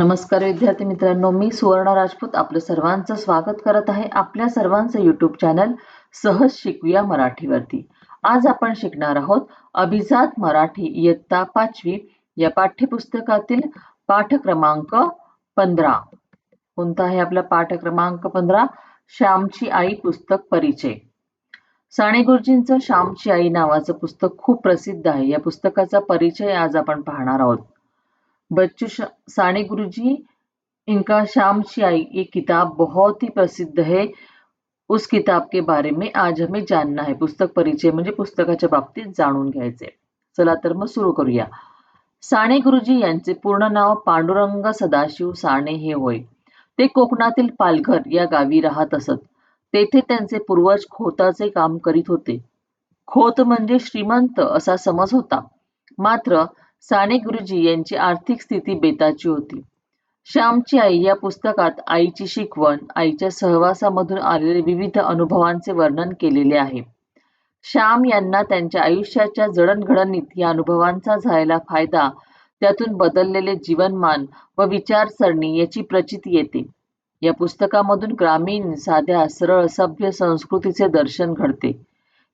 नमस्कार विद्यार्थी मित्रांनो, मी सुवर्ण राजपूत आपलं सर्वांचं स्वागत करत आहे आपल्या सर्वांचं यूट्यूब चॅनल सहज शिकूया मराठीवरती. आज आपण शिकणार आहोत अभिजात मराठी इयत्ता 5वी या पाठ्यपुस्तकातील पाठ क्रमांक 15. कोणता आहे आपला पाठ क्रमांक 15? श्यामची आई पुस्तक परिचय. साने गुरुजींचं श्यामची आई नावाचं पुस्तक खूप प्रसिद्ध आहे. या पुस्तकाचा परिचय आज आपण पाहणार आहोत. बच्चू साने गुरुजी इनका श्यामची आई ये किताब बहुत ही प्रसिद्ध है. उस किताब के बारे में आज हमें जानना है. पुस्तक परिचय म्हणजे पुस्तकाच्या बाबतीत जाणून घ्यायचे. चला तर मग सुरू करूया. साने गुरुजी यांचे पूर्ण नाव पांडुरंग सदाशिव साने हे होय. ते कोकणातील पालघर या गावी राहत असत. तेथे त्यांचे पूर्वज खोताचे काम करीत होते. खोत म्हणजे श्रीमंत असा समज होता. मात्र साने गुरुजी यांची आर्थिक स्थिती बेताची होती. श्यामची आई या पुस्तकात आईची शिकवण, आईच्या सहवासामधून आलेले विविध अनुभवांचे वर्णन केलेले आहे. श्याम यांना त्यांच्या आयुष्याच्या जडणघडणीत या अनुभवांचा झालेला फायदा, त्यातून बदललेले जीवनमान व विचारसरणी याची प्रचिती येते. या पुस्तकामधून ग्रामीण, साध्या, सरळ, सभ्य संस्कृतीचे दर्शन घडते.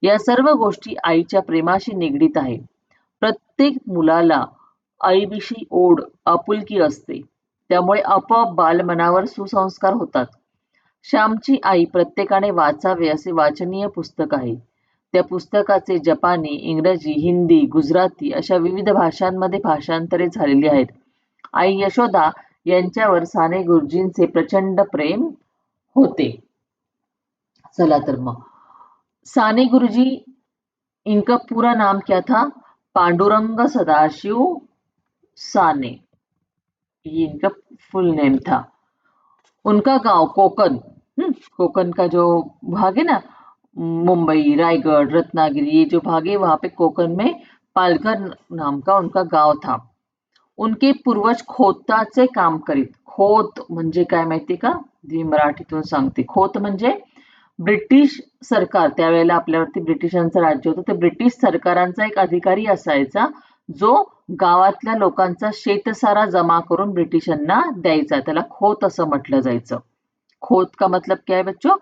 या सर्व गोष्टी आईच्या प्रेमाशी निगडीत आहे. प्रत्येक मुलाला आईविषयी ओढ, आपुलकी असते. त्यामुळे आपोआप बालमनावर सुसंस्कार होतात. श्यामची आई प्रत्येकाने वाचावे असे वाचनीय पुस्तक आहे. त्या पुस्तकाचे जपानी, इंग्रजी, हिंदी, गुजराती अशा विविध भाषांमध्ये भाषांतरे झालेली आहेत. आई यशोदा यांच्यावर साने गुरुजींचे प्रचंड प्रेम होते. चला तर मग साने गुरुजी इनका पूरा नाम क्या था? पांडुरंग सदाशिव साने, ये इनका फुल नेम था. उनका गांव कोकन, कोकन का जो भाग है ना, मुंबई, रायगढ़, रत्नागिरी, ये जो भाग है वहां पे कोकन में पालघर नाम का उनका गांव था. उनके पूर्वज खोताचे काम करीत. खोत म्हणजे काय माहिती का? मी मराठीतून सांगते. खोत म्हणजे ब्रिटिश सरकार, त्यावेळेला आपल्यावरती ब्रिटिशांचं राज्य होतं. ते ब्रिटिश सरकारांचा एक अधिकारी असायचा जो गावातल्या लोकांचा शेतसारा जमा करून ब्रिटिशांना द्यायचा. त्याला खोत असं म्हटलं जायचं. खोत का मतलब क्या है बच्चों?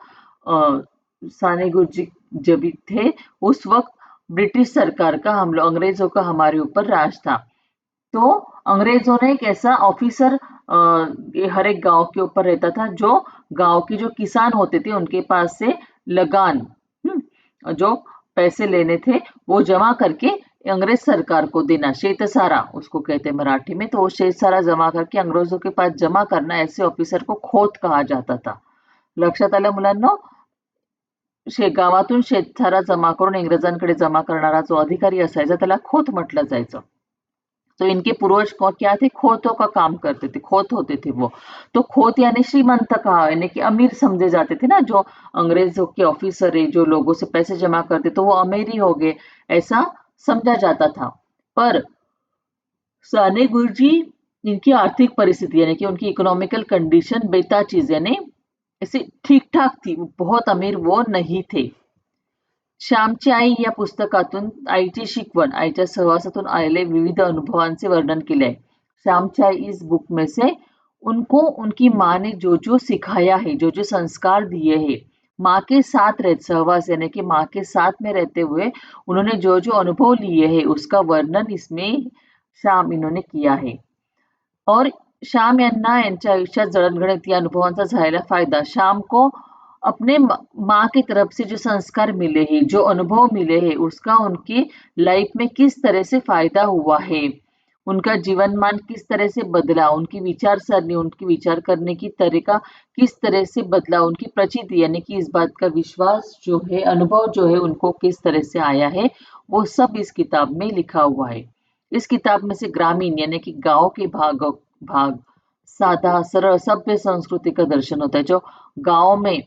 साने गुरुजी जब थे उस वक्त ब्रिटिश सरकार का अंग्रेजों का हमारे ऊपर राज था. तो अंग्रेजों ने एक ऐसा ऑफिसर हर एक गांव के ऊपर रहता था, जो गांव के जो किसान होते थे उनके पास से लगान, जो पैसे लेने थे वो जमा करके अंग्रेज सरकार को देना. शेतसारा उसको कहते हैं मराठी में. तो वो शेतसारा जमा करके अंग्रेजों के पास जमा करना, ऐसे ऑफिसर को खोत कहा जाता था. लक्षात आलं मुलांनो? गावातून शेतसारा जमा करून इंग्रजांकडे जमा करणारा जो अधिकारी असायचा त्याला खोत म्हटलं जायचं. तो इनके पूर्वज क्या थे? खोतों का काम करते थे, खोत होते थे वो. तो खोत यानी श्रीमंत कहा, यानी कि अमीर समझे जाते थे ना. जो अंग्रेजों के ऑफिसर है, जो लोगों से पैसे जमा करते, तो वो अमीर ही हो गए, ऐसा समझा जाता था. पर साने गुरुजी इनकी आर्थिक परिस्थिति यानी कि उनकी इकोनॉमिकल कंडीशन बेताचीज यानी ऐसे ठीक ठाक थी, बहुत अमीर वो नहीं थे. श्यामची आई या पुस्तकातून आईची शिकवण, आईच्या सहवासातून आलेले विविध अनुभवांचे वर्णन केले आहे. श्यामची आई इस बुक में से उनको उनकी माँ ने जो जो सिखाया है, जो जो संस्कार दिए हैं, माँ के साथ रह सहवास यानी कि माँ के साथ में रहते हुए उन्होंने जो जो अनुभव लिए हैं उसका वर्णन इसमें श्याम इन्होंने किया है. और श्याम यांना यांच्या आयुष्यात जडणघडणीत या अनुभवांचा झालेला फायदा, श्याम को अपने माँ की तरफ से जो संस्कार मिले हैं, जो अनुभव मिले हैं, उसका उनकी लाइफ में किस तरह से फायदा हुआ है, उनका जीवनमान किस तरह से बदला, उनकी विचारसरणी, उनकी विचार करने की तरीका किस तरह से बदला, उनकी प्रचिति यानी कि इस बात का विश्वास जो है, अनुभव जो है, उनको किस तरह से आया है, वो सब इस किताब में लिखा हुआ है. इस किताब में से ग्रामीण यानी कि गांव के भाग सादा, सरल, सभ्य संस्कृति का दर्शन होता है. जो गांव में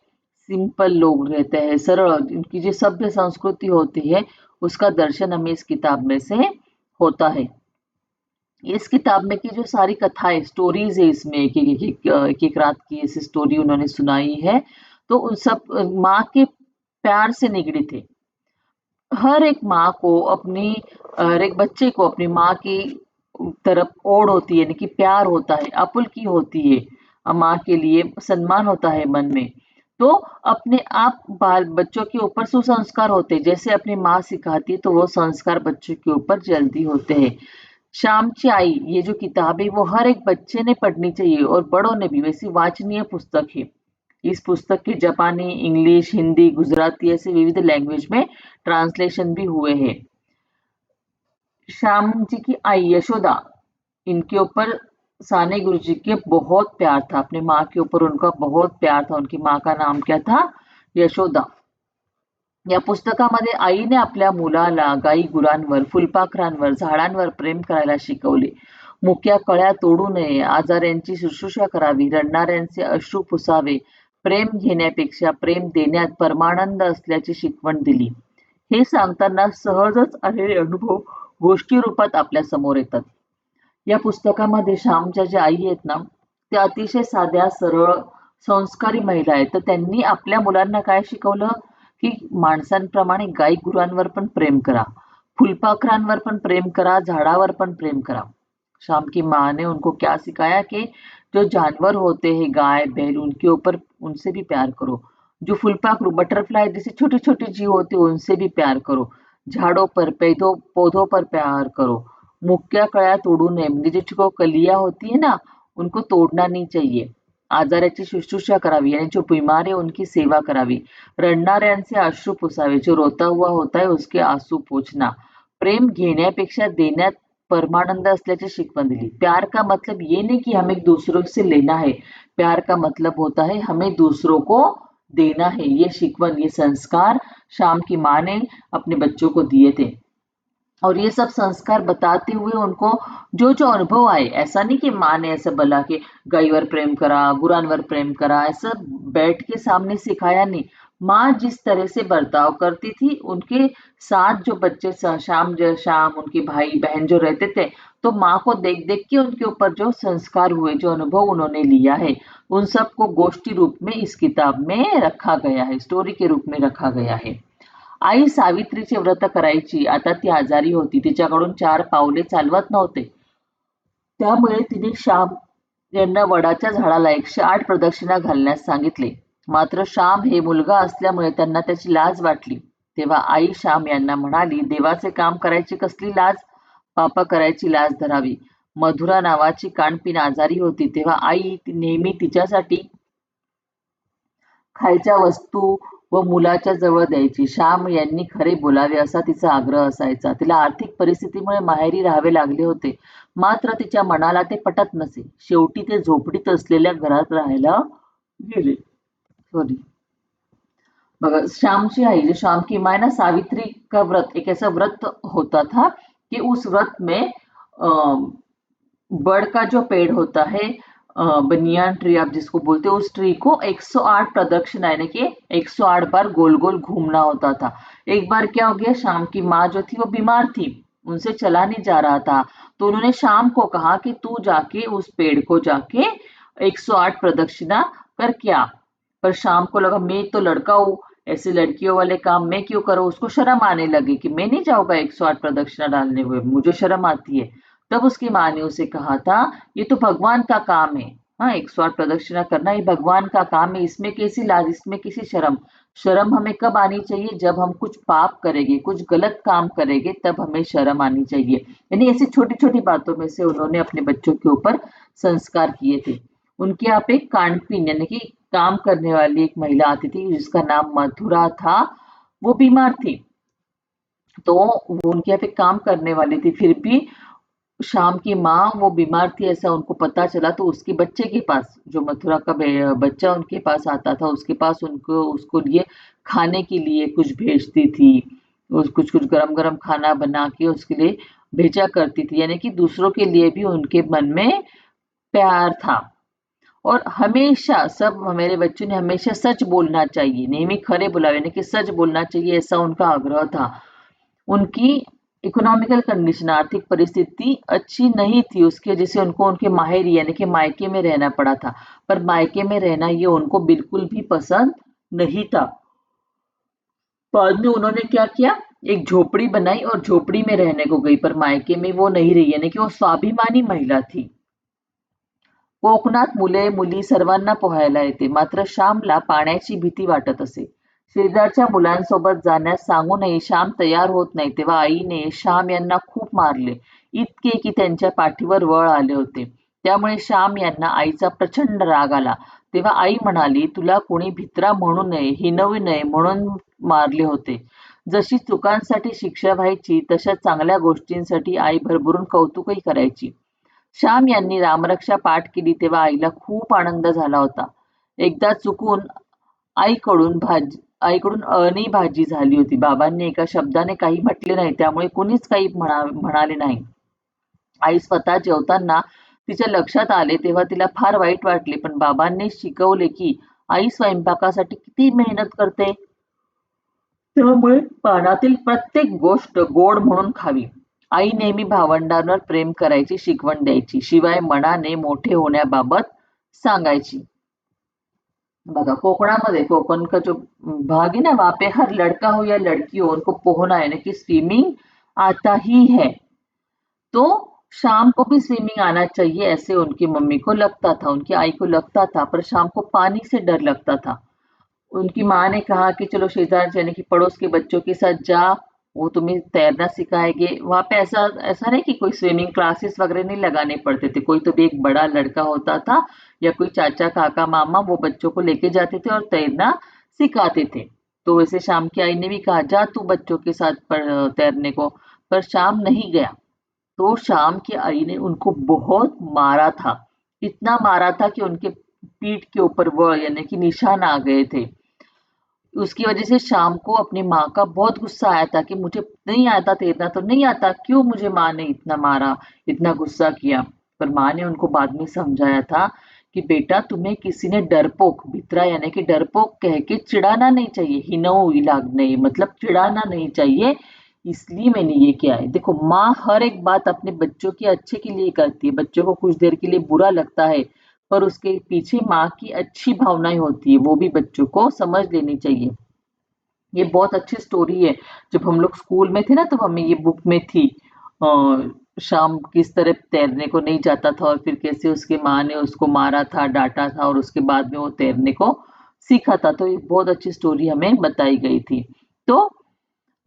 सिंपल लोग रहते हैं, सरल, उनकी जो सभ्य संस्कृति होती है उसका दर्शन हमें इस किताब में से होता है. इस किताब में की जो सारी कथाएं, स्टोरीज है, इसमें एक एक रात की ऐसी स्टोरी उन्होंने सुनाई है. तो उन सब माँ के प्यार से निगड़ित है. हर एक माँ को अपनी, हर एक बच्चे को अपनी माँ की तरफ ओढ़ होती है, यानी कि प्यार होता है, आपुलकी होती है, माँ के लिए सम्मान होता है मन में। तो अपने आप बाल बच्चों के ऊपर सुसंस्कार होते हैं, जैसे अपनी माँ सिखाती है तो वो संस्कार बच्चों के ऊपर जल्दी होते हैं। शाम की आई ये जो किताब है वो हर एक बच्चे ने पढ़नी चाहिए और बड़ों ने भी, वैसी वाचनीय पुस्तक है। इस पुस्तक के जापानी, इंग्लिश, हिंदी, गुजराती ऐसे विविध लैंग्वेज में ट्रांसलेशन भी हुए हैं। श्याम जी की आई यशोदा, इनके ऊपर साने गुरु जी के बहुत प्यार था, अपने माँ के ऊपर उनका बहुत प्यार था। उनकी माँ का नाम क्या था? यशोदा। या पुस्तकामध्ये आईने आपल्या मुलाला गाई-गुरांवर, फुलपाखरांवर, झाडांवर प्रेम करायला शिकवले. मुक्या कळ्या तोडू नये, आजाऱ्यांची शुश्रूषा करावी, रडणाऱ्यांचे अश्रू पुसावे, प्रेम घेण्यापेक्षा प्रेम देण्यात परमानंद असल्याची शिकवण दिली. हे सांगताना सहजच आलेले अनुभव गोष्टी रूपात आपल्या समोर येतात. या पुस्तकामध्ये श्यामच्या ज्या आई आहेत ना, त्या अतिशय साध्या, सरळ, संस्कारी महिला आहेत. तर त्यांनी आपल्या मुलांना काय शिकवलं, की माणसांप्रमाणे गाई-गुरांवर पण प्रेम करा, फुलपाखरांवर पण प्रेम करा, झाडावर पण प्रेम करा. शाम की माँ ने उनको क्या सिखाया कि जो जानवर होते हैं, गाय, बैल, उनके ऊपर उनसे भी प्यार करो. जो फुलपाखरू, बटरफ्लाई जैसे छोटे-छोटे जीव होते हैं, उनसे भी प्यार करो. झाड़ों पर, पेड़ों पौधों पर प्यार करो. मुक्या कळ्या तोडू नये, म्हणजे जो कलियां होती है ना, उनको तोड़ना नहीं चाहिए. आजाराची शुश्रूषा करावी, यानी जो बीमार है उनकी सेवा करावी. रडणाऱ्यांचे अश्रू पुसावे, जो रोता हुआ होता है उसके आंसू पोंछना. प्रेम घेण्यापेक्षा देण्यात परमानंद असल्याची शिकवण दिली. प्यार का मतलब ये नहीं कि हमें दूसरों से लेना है, प्यार का मतलब होता है हमें दूसरों को देना है. ये शिकवण, ये संस्कार शाम की माँ ने अपने बच्चों को दिए थे. और ये सब संस्कार बताते हुए उनको जो जो अनुभव आए, ऐसा नहीं कि माँ ने ऐसा बोला कि गाईवर प्रेम करा, गुरांवर प्रेम करा, ऐसा बैठ के सामने सिखाया नहीं. माँ जिस तरह से बर्ताव करती थी, उनके साथ जो बच्चे शाम उनके भाई बहन जो रहते थे, तो माँ को देख देख के उनके ऊपर जो संस्कार हुए, जो अनुभव उन्होंने लिया है, उन सबको गोष्ठी रूप में इस किताब में रखा गया है, स्टोरी के रूप में रखा गया है. आई सावित्रीचे व्रत करायची. आता ती आजारी होती. तिच्याकडून 4 पावले चालवत नव्हते. त्यामुळे तिने श्याम यांना वडाच्या झाडाला 108 प्रदक्षिणा घालण्यास सांगितले. मात्र श्याम हे मुलगा असल्यामुळे त्यांना त्याची लाज वाटली. तेव्हा आई श्याम यांना म्हणाली, देवाचे काम करायची कसली लाज? पाप करायची लाज धरावी. मधुरा नावाची कानपीण आजारी होती. तेव्हा आई नेहमी तिच्यासाठी खायच्या वस्तू व मुलाच्या जवळ द्यायची. श्याम यांनी खरे बोलावे असा तिचा आग्रह असायचा. तिला आर्थिक परिस्थितीमुळे माहेरी राहावे लागले होते. मात्र तिच्या मनाला ते पटत नसे. शेवटी ते झोपडीत असलेल्या घरात राहायला गेले. सॉरी, बघा, श्यामची आई जो श्याम की माँ है ना, सावित्री का व्रत एक ऐसा व्रत होता था कि उस व्रत में बड़ का जो पेड़ होता है, बनियान ट्री आप जिसको बोलते हो, उस ट्री को 108 प्रदक्षिणा यानी कि 108 बार गोल गोल घूमना होता था. एक बार क्या हो गया, शाम की माँ जो थी वो बीमार थी, उनसे चला नहीं जा रहा था. तो उन्होंने शाम को कहा कि तू जाके उस पेड़ को जाके 108 प्रदक्षिणा करके आ. पर शाम को लगा मैं तो लड़का हूँ, ऐसे लड़कियों वाले काम मैं क्यों करूँ. उसको शर्म आने लगी कि मैं नहीं जाऊंगा 108 प्रदक्षिणा डालने हुए, मुझे शर्म आती है. तब उसकी माँ ने उसे कहा था, ये तो भगवान का काम है. हाँ, 108 प्रदक्षिणा करना ये भगवान का काम है, इसमें कैसी लाज, इसमें किसी शर्म. शर्म हमें कब आनी चाहिए? जब हम कुछ पाप करेंगे, कुछ गलत काम करेंगे, तब हमें शर्म आनी चाहिए. यानी ऐसी छोटी छोटी बातों में से उन्होंने अपने बच्चों के ऊपर संस्कार किए थे. उनके यहाँ पे कानपीन यानी कि काम करने वाली एक महिला आती थी जिसका नाम मथुरा था. वो बीमार थी, तो वो उनके यहाँ पे काम करने वाली थी. फिर भी शाम की माँ वो बीमार थी ऐसा उनको पता चला, तो उसके बच्चे के पास, जो मथुरा का बच्चा उनके पास आता था, उसके पास उनको उसको लिए खाने के लिए कुछ भेजती थी. कुछ कुछ गरम गरम खाना बना के उसके लिए भेजा करती थी. यानी कि दूसरों के लिए भी उनके मन में प्यार था. और हमेशा सब मेरे बच्चों ने हमेशा सच बोलना चाहिए, नेहमी खरे बोलावे यानी कि सच बोलना चाहिए, ऐसा उनका आग्रह था. उनकी इकोनॉमिकल कंडीशन, आर्थिक परिस्थिति अच्छी नहीं थी, उसकी वजह से उनको उनके माहेरी यानी कि मायके में रहना पड़ा था. पर मायके में रहना ये उनको बिल्कुल भी पसंद नहीं था. बाद में उन्होंने क्या किया, एक झोपड़ी बनाई और झोपड़ी में रहने को गई, पर मायके में वो नहीं रही, यानी कि वो स्वाभिमानी महिला थी. कोकणात मुले मुली सर्वांना पोहायला येते, मात्र श्यामला पाण्याची भीती वाटत असे. शेजारच्या मुलांसोबत जाण्यास सांगूनही श्याम तयार होत नाही, तेव्हा आईने श्याम यांना खूप मारले, इतके की त्यांच्या पाठीवर वळ आले होते. त्यामुळे श्याम यांना आईचा प्रचंड राग आला. तेव्हा आई म्हणाली, तुला कोणी भित्रा म्हणू नये, हिणवू नये म्हणून मारले होते. जशी चुकांसाठी शिक्षा व्हायची, तशा चांगल्या गोष्टींसाठी आई भरभरून कौतुकही करायची. श्याम यांनी रामरक्षा पाठ केली तेव्हा आईला खूप आनंद झाला होता. एकदा चुकून आईकडून अळणी भाजी झाली होती. बाबांनी एका शब्दाने काही म्हटले नाही, त्यामुळे कुणीच काही म्हणाले नाही. आई स्वतः जेवताना तिच्या लक्षात आले तेव्हा तिला फार वाईट वाटले, पण बाबांनी शिकवले की आई स्वयंपाकासाठी किती मेहनत करते, त्यामुळे पानातील प्रत्येक गोष्ट गोड म्हणून खावी. आई नेहमी भावंडांवर प्रेम करायची शिकवण द्यायची, शिवाय मनाने मोठे होण्याबाबत सांगायची. बघा, कोकणामध्ये कोकण का जो भाग है ना, वहां पे हर लड़का हो या लड़की हो, उनको पोहना यानी कि स्विमिंग आता ही है. तो शाम को भी स्विमिंग आना चाहिए, ऐसे उनकी मम्मी को लगता था, उनकी आई को लगता था, पर शाम को पानी से डर लगता था. उनकी माँ ने कहा कि चलो शेजार यानी कि पड़ोस के बच्चों के साथ जा, वो तुम्हें तैरना सिखाएंगे. वहां पे ऐसा ऐसा नहीं कि कोई स्विमिंग क्लासेस वगैरह नहीं लगाने पड़ते थे, कोई तो भी एक बड़ा लड़का होता था या कोई चाचा काका मामा, वो बच्चों को लेके जाते थे और तैरना सिखाते थे. तो वैसे शाम की आई ने भी कहा, जा तू बच्चों के साथ तैरने को, पर शाम नहीं गया. तो शाम की आई ने उनको बहुत मारा था, इतना मारा था कि उनके पीठ के ऊपर वह यानी कि निशान आ गए थे. उसकी वजह से शाम को अपनी माँ का बहुत गुस्सा आया था कि मुझे नहीं आता तैरना तो नहीं आता, क्यों मुझे माँ ने इतना मारा, इतना गुस्सा किया. पर माँ ने उनको बाद में समझाया था कि बेटा, तुम्हें किसी ने डरपोक, भित्रा यानी कि डरपोक कह के चिढ़ाना नहीं चाहिए, हिनऊ इलाग नहीं, मतलब चिढ़ाना नहीं चाहिए, इसलिए मैंने ये किया है. देखो, माँ हर एक बात अपने बच्चों के अच्छे के लिए करती है. बच्चों को कुछ देर के लिए बुरा लगता है, पर उसके पीछे माँ की अच्छी भावनाएं होती है, वो भी बच्चों को समझ लेनी चाहिए. ये बहुत अच्छी स्टोरी है. जब हम लोग स्कूल में थे ना, तो हमें ये बुक में थी. शाम किस तरह तैरने को नहीं जाता था और फिर कैसे उसकी माँ ने उसको मारा था, डांटा था, और उसके बाद में वो तैरने को सीखा था. तो ये बहुत अच्छी स्टोरी हमें बताई गई थी. तो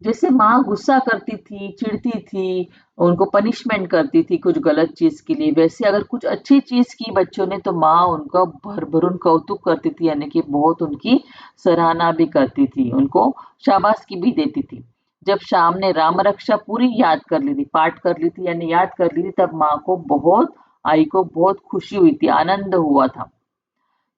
जैसे माँ गुस्सा करती थी, चिढ़ती थी, उनको पनिशमेंट करती थी कुछ गलत चीज के लिए, वैसे अगर कुछ अच्छी चीज की बच्चों ने तो माँ उनका भर-भरून कौतुक करती थी, यानी कि बहुत उनकी सराहना भी करती थी, उनको शाबाशी भी देती थी. जब शाम ने राम रक्षा पूरी याद कर ली थी, पाठ कर ली थी यानी याद कर ली थी, तब आई को बहुत खुशी हुई थी, आनंद हुआ था.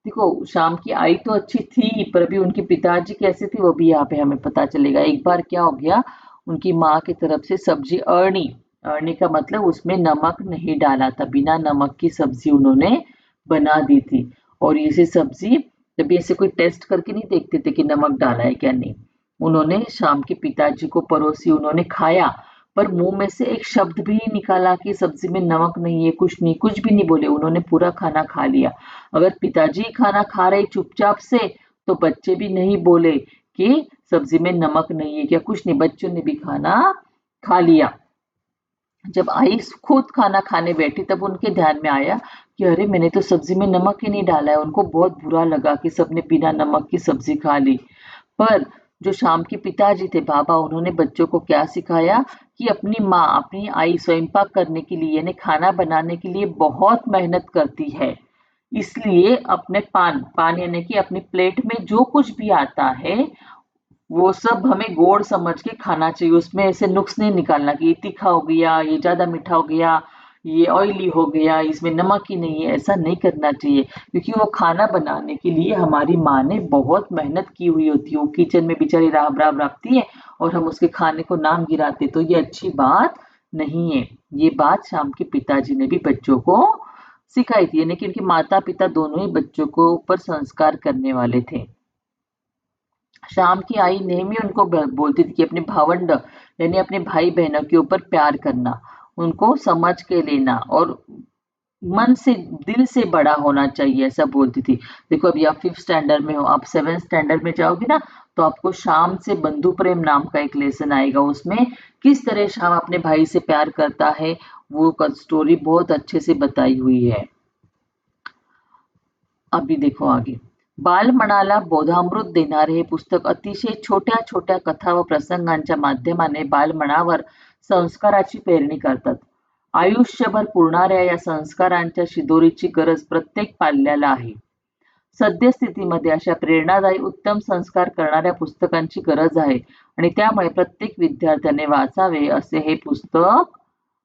देखो, शाम की आई तो अच्छी थी, पर अभी उनके पिताजी कैसे थे वो भी यहाँ पे हमें पता चलेगा. एक बार क्या हो गया, उनकी माँ की तरफ से सब्जी अरणी, अरणी का मतलब उसमें नमक नहीं डाला था, बिना नमक की सब्जी उन्होंने बना दी थी. और ये सब्जी कभी ऐसे कोई टेस्ट करके नहीं देखते थे कि नमक डाला है क्या नहीं. उन्होंने शाम के पिताजी को परोसी, उन्होंने खाया, पर मुंह में से एक शब्द भी नहीं निकाला कि सब्जी में नमक नहीं है, कुछ नहीं, कुछ भी नहीं बोले, उन्होंने पूरा खाना खा लिया. अगर पिताजी खाना खा रहे चुपचाप से, तो बच्चे भी नहीं बोले कि सब्जी में नमक नहीं है क्या, कुछ नहीं, बच्चों ने भी खाना खा लिया. जब आई खुद खाना खाने बैठी, तब उनके ध्यान में आया कि अरे, मैंने तो सब्जी में नमक ही नहीं डाला है. उनको बहुत बुरा लगा कि सबने बिना नमक की सब्जी खा ली. पर जो शाम के पिताजी थे, बाबा, उन्होंने बच्चों को क्या सिखाया कि अपनी माँ, अपनी आई स्वयंपाक करने के लिए यानी खाना बनाने के लिए बहुत मेहनत करती है, इसलिए अपने पान पान यानी कि अपनी प्लेट में जो कुछ भी आता है, वो सब हमें गोड़ समझ के खाना चाहिए. उसमें ऐसे नुक्स नहीं निकालना कि ये तीखा हो गया, ये ज्यादा मीठा हो गया, ये ऑयली हो गया, इसमें नमक ही नहीं है, ऐसा नहीं करना चाहिए. क्योंकि वो खाना बनाने के लिए हमारी माँ ने बहुत मेहनत की हुई होती है, वो किचन में बेचारी राब राब राबती है और हम उसके खाने को नाम गिराते, तो ये अच्छी बात नहीं है. ये बात शाम के पिताजी ने भी बच्चों को सिखाई थी, यानी कि उनके माता पिता दोनों ही बच्चों को ऊपर संस्कार करने वाले थे. शाम की आई नेहमी उनको बोलती थी कि अपने भावंड यानी अपने भाई बहनों के ऊपर प्यार करना, उनको समझ के लेना, और मन से दिल से बड़ा होना चाहिए, ऐसा बोलती थी। देखो अभी आप 5th स्टैंडर्ड में हो, आप 7th स्टैंडर्ड में जाओगे ना, तो आपको शाम से बंधु प्रेम नाम का एक लेसन आएगा। उसमें किस तरह शाम अपने भाई से प्यार करता है, वो स्टोरी बहुत अच्छे से बताई हुई है। अभी देखो आगे, बाल म्हणाला बोधामृत देणारे हे पुस्तक अतिशय छोट्या छोट्या कथा व प्रसंगांच्या माध्यमाने बालमनावर संस्काराची पेरणी करतात. आयुष्यभर पुरणाऱ्या या संस्कारांच्या शिदोरीची गरज प्रत्येक पाल्याला आहे. सद्यस्थितीमध्ये अशा प्रेरणादायी उत्तम संस्कार करणाऱ्या पुस्तकांची गरज आहे आणि त्यामुळे प्रत्येक विद्यार्थ्याने वाचावे असे हे पुस्तक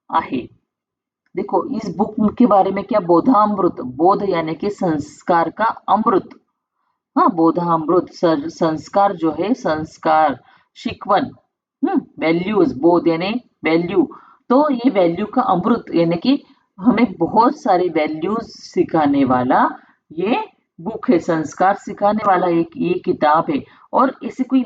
आहे. देखो इस बुक के बारे में क्या, बोधामृत, बोध यानी कि संस्कार का अमृत। हाँ, बोधामृत संस्कार जो है, संस्कार शिकवन, वैल्यूज, बोध यानी वैल्यू, तो ये वैल्यू का अमृत यानी कि हमें बहुत सारे वैल्यूज सिखाने वाला ये बुक है, संस्कार सिखाने वाला एक ये किताब है। और ऐसी कोई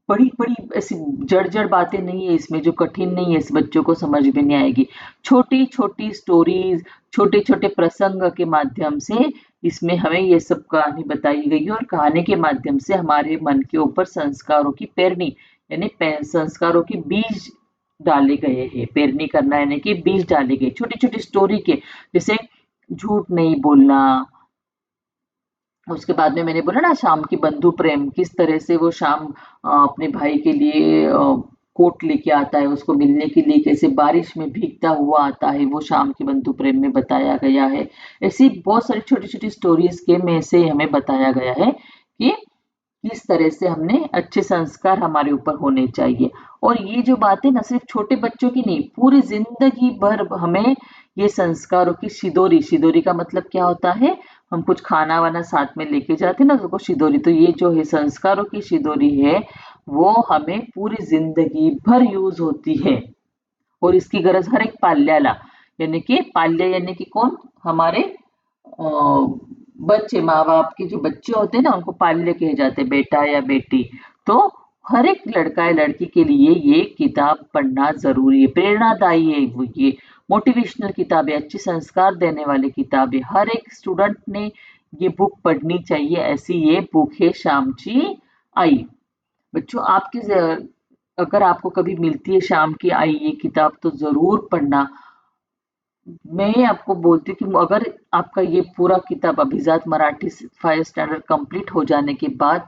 बड़ी बड़ी ऐसी जड़ जड़ बातें नहीं है इसमें, जो कठिन नहीं है, इस बच्चों को समझ में नहीं आएगी। छोटी छोटी स्टोरीज, छोटे छोटे प्रसंग के माध्यम से इसमें हमें ये सब कहानी बताई गई है, और कहानी के माध्यम से हमारे मन के ऊपर संस्कारों की पेरनी यानी संस्कारों की बीज डाले गए हैं। पेरनी करना यानी कि बीज डाले गए छोटी छोटी स्टोरी के, जैसे झूठ नहीं बोलना। उसके बाद में मैंने बोला ना, शाम की बंधु प्रेम, किस तरह से वो शाम अपने भाई के लिए कोट लेके आता है, उसको मिलने के लिए कैसे बारिश में भीगता हुआ आता है, वो शाम की बंधु प्रेम में बताया गया है। ऐसी बहुत सारी छोटी छोटी स्टोरीज के में से हमें बताया गया है कि किस तरह से हमने अच्छे संस्कार हमारे ऊपर होने चाहिए। और ये जो बातें ना सिर्फ छोटे बच्चों की नहीं, पूरी जिंदगी भर हमें ये संस्कारों की शिदोरी, शिदोरी का मतलब क्या होता है, हम कुछ खाना वाना साथ में लेके जाते हैं ना, तो शिदोरी, तो ये जो है संस्कारों की शिदोरी है, वो हमें पूरी जिंदगी भर यूज होती है। और इसकी गरज हर एक पाल्याला, यानी कि पाल्य यानी कि कौन, हमारे बच्चे, माँ बाप के जो बच्चे होते हैं ना, उनको पाल्य कहे जाते हैं, बेटा या बेटी। तो हर एक लड़का या लड़की के लिए ये किताब पढ़ना जरूरी है, प्रेरणादायी है वो, ये मोटिवेशनल किताब है, अच्छे संस्कार देने वाली किताब है। हर एक स्टूडेंट ने ये बुक पढ़नी चाहिए, ऐसी ये बुक है श्यामची आई। बच्चों आपकी अगर आपको कभी मिलती है शाम की आई ये किताब, तो जरूर पढ़ना। मैं आपको बोलती हूँ कि अगर आपका ये पूरा किताब अभिजात मराठी 5 स्टैंडर्ड कंप्लीट हो जाने के बाद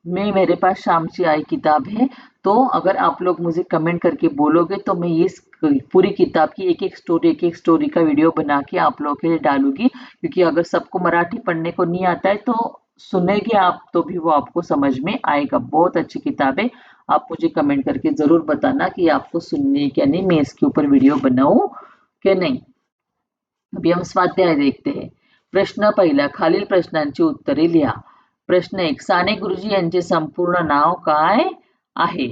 में मेरे पास शामची आई किताब है, तो अगर आप लोग मुझे कमेंट करके बोलोगे तो मैं ये पूरी किताब की एक एक स्टोरी का वीडियो बना के आप लोगों के लिए डालूंगी। क्योंकि अगर सबको मराठी पढ़ने को नहीं आता है तो सुनेंगे आप तो भी वो आपको समझ में आएगा। बहुत अच्छी किताब है, आप मुझे कमेंट करके जरूर बताना कि आपको सुनने क्या नहीं, मैं इसके ऊपर वीडियो बनाऊं क्या नाही। अभी हम स्वाध्याय देखते हैं। प्रश्न पहिला, खालील प्रश्नांची उत्तरे लिहा। प्रश्न 1, साने गुरुजी यांचे संपूर्ण नाव काय आहे?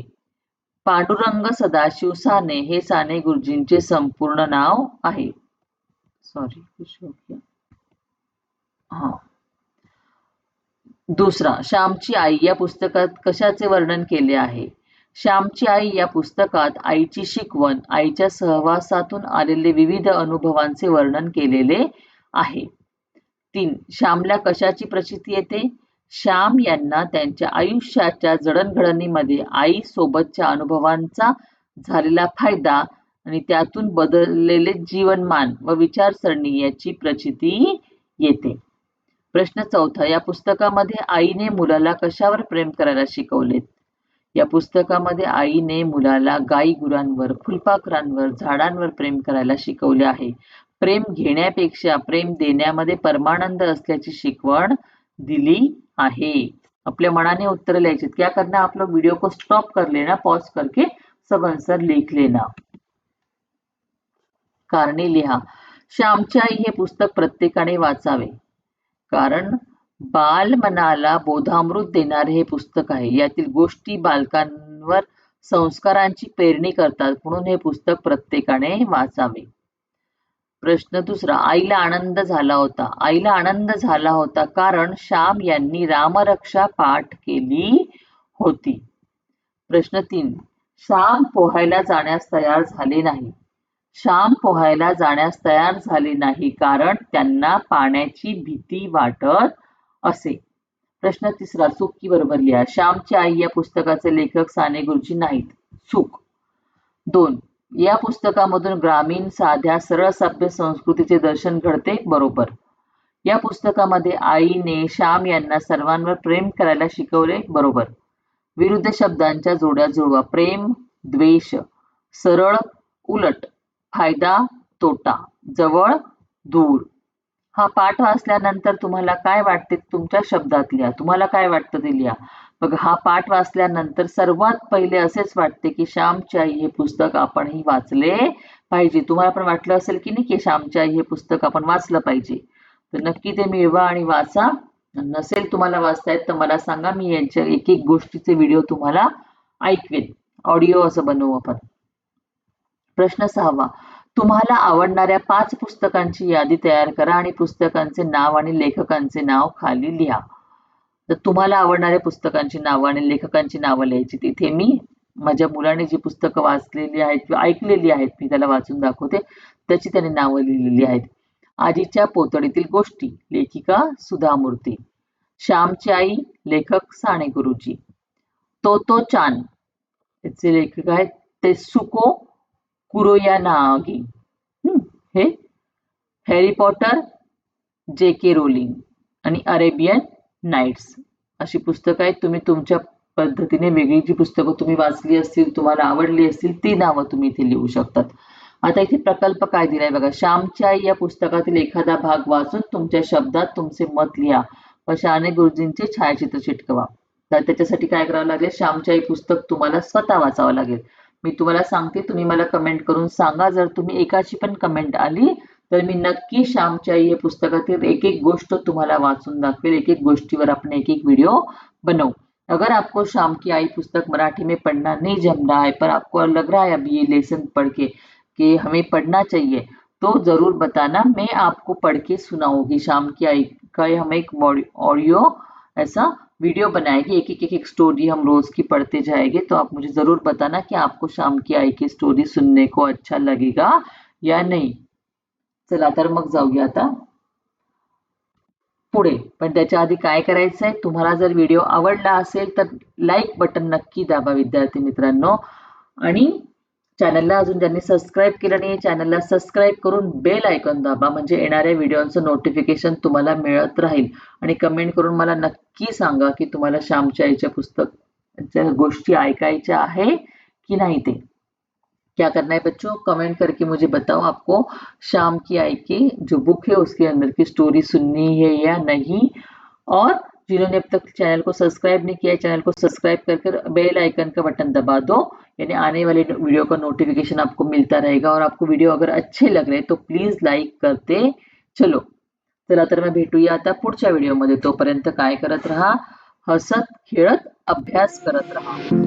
पांडुरंग सदाशिव साने हे साने गुरुजींचे संपूर्ण नाव आहे। सॉरी, कुछ हो गया। हाँ, दुसरा, श्यामची आई या पुस्तकात कशाचे वर्णन केले आहे? श्यामची आई या पुस्तकात आईची शिकवण, आईच्या सहवासातून आलेले विविध अनुभवांचे वर्णन केलेले आहे। 3, श्यामला कशाची प्रचिती येते? श्याम यांना त्यांच्या आयुष्याच्या जडणघडणीमध्ये आई सोबतच्या अनुभवांचा झालेला फायदा आणि त्यातून बदललेले जीवनमान व विचारसरणी याची प्रचिती येते। प्रश्न 4, या पुस्तकामध्ये आईने मुलाला कशावर प्रेम करायला शिकवले? या पुस्तकामध्ये आईने मुलाला गाई गुरांवर, फुलपाखरांवर, झाडांवर प्रेम करायला शिकवले आहे। प्रेम घेण्यापेक्षा प्रेम देण्यामध्ये परमानंद असल्याची शिकवण दिली आहे। अपने मनाने उत्तर लिहायचे। क्या करना, आप लोग वीडियो को स्टॉप कर लेना, पॉज करके सब आंसर लिख लेना। कारणे लिहा। श्यामची आई हे पुस्तक प्रत्येकाने वाचावे, कारण बाल मनाला बोधामृत देणारे हे पुस्तक आहे। यातील गोष्टी बालकांवर संस्कारांची पेरणी करतात, म्हणून हे पुस्तक प्रत्येकाने वाचावे। प्रश्न दुसरा, आईला आनंद झाला होता। आईला आनंद झाला होता कारण श्याम यांनी रामरक्षा पाठ केली होती। प्रश्न 3, श्याम पोहायला जाण्यास तयार झाले नाही। श्याम पोहायला जाण्यास तयार झाले नाही कारण त्यांना पाण्याची भीती वाटत असे. प्रश्न तिसरा, चूक की बरोबर लिहा. श्यामची आई या पुस्तकाचे लेखक साने गुरुजी नाहीत. चूक. 2. या पुस्तकामधून ग्रामीण साध्या सरळ सभ्य संस्कृतीचे दर्शन घडते. बरोबर. या पुस्तकामध्ये आईने श्याम यांना सर्वांवर प्रेम करायला शिकवले. बरोबर. विरुद्ध शब्दांच्या जोड्या जुळवा. प्रेम, द्वेष, सरळ, उलट, फायदा, तोटा, जवळ, दूर. हा पाठ वाचल्यानंतर तुम्हाला काय वाटते तुमच्या शब्दात लिहा. तुम्हाला काय वाटतं ते लिहा. बघ, हा पाठ वाचल्यानंतर सर्वात पहिले असेच वाटते की श्यामची आई हे पुस्तक आपणही वाचले पाहिजे. तुम्हाला पण वाटलं असेल की नाही की श्यामची आई हे पुस्तक आपण वाचलं पाहिजे. तर नक्की ते मिळवा आणि वाचा. नसेल तुम्हाला वाचता येत तर मला सांगा, मी यांच्या एक एक गोष्टीचे व्हिडिओ तुम्हाला ऐकवेन. ऑडिओ असं बनवू आपण. प्रश्न 6. तुम्हाला आवडणाऱ्या 5 पुस्तकांची यादी तयार करा आणि पुस्तकांचे नाव आणि लेखकांचे नाव खाली लिहा. तर तुम्हाला आवडणाऱ्या पुस्तकांची नावं आणि लेखकांची नावं लिहायची. तिथे मी माझ्या मुलाने जी पुस्तकं वाचलेली आहेत किंवा ऐकलेली आहेत, मी त्याला वाचून दाखवते, त्याची त्याने नावं लिहिलेली आहेत. आजीच्या पोतडीतील गोष्टी, लेखिका सुधा मूर्ती. श्यामची आई, लेखक साने गुरुजी. तोतो चान, याचे लेखक आहेत तेसुको कुरोयानागी. हे हॅरी पॉटर, जे के रोलिंग आणि अरेबियन नाईट्स अशी पुस्तकं आहेत. तुम्ही तुमच्या पद्धतीने वेगळी जी पुस्तकं तुम्ही वाचली असतील, तुम्हाला आवडली असतील, ती नावं तुम्ही इथे लिहू शकतात. आता इथे प्रकल्प काय दिलाय बघा. श्यामची आई या पुस्तकातील एखादा भाग वाचून तुमच्या शब्दात तुमचे मत लिहा व साने गुरुजींचे छायाचित्र चिटकवा. तर त्याच्यासाठी काय करावं लागेल, श्यामची आई पुस्तक तुम्हाला स्वतः वाचावं लागेल. मी तुम्हाला सांगते, तुम्ही मला कमेंट करून सांगा. जर तुम्ही एकाची पण कमेंट आली तर मी नक्की श्यामची आई या पुस्तकातील एक एक गोष्ट तुम्हाला वाचून दाखवेल. एक एक गोष्टीवर आपण एक एक वीडियो बनवू. अगर आपको श्याम की आई पुस्तक मराठी में पढ़ना नहीं जम रहा है, पर आपको लग रहा है अभी ये लेसन पढ़ के कि हमें पढ़ना चाहिए, तो जरूर बताना, मैं आपको पढ़ के सुनाऊंगी. श्याम की आई का हम एक ऑडियो ऐसा वीडियो बनाएगी. एक स्टोरी हम रोज की पढ़ते जाएंगे. तो आप मुझे जरूर बताना कि आपको श्याम की आई की स्टोरी सुनने को अच्छा लगेगा या नहीं. चला तर मग जाऊया आता पुढे. पण त्याच्या आधी काय करायचं आहे, तुम्हाला जर व्हिडिओ आवडला असेल तर लाईक बटन नक्की दाबा विद्यार्थी मित्रांनो. आणि चॅनलला अजून ज्यांनी सबस्क्राईब केलं नाही, चॅनलला सबस्क्राईब करून बेल आयकॉन दाबा, म्हणजे येणाऱ्या व्हिडिओचं नोटिफिकेशन तुम्हाला मिळत राहील. आणि कमेंट करून मला नक्की सांगा की तुम्हाला श्यामची आईच्या पुस्तकाच्या गोष्टी ऐकायच्या आहे की नाही. ते क्या करना है बच्चों, कमेंट करके मुझे बताओ आपको श्याम की आई की जो बुक है उसके अंदर की स्टोरी सुननी है या नहीं. और जिन्होंने अब तक चैनल को सब्सक्राइब नहीं किया है, चैनल को सब्सक्राइब कर बेल आइकन का बटन दबा दो, यानी आने वाले वीडियो का नोटिफिकेशन आपको मिलता रहेगा. और आपको वीडियो अगर अच्छे लग रहे तो प्लीज लाईक करते चलो. चला तर मग भेटूया आता पुढच्या व्हिडिओमध्ये. तोपर्यंत काय करत राहा, हसत खेळत अभ्यास करत राहा.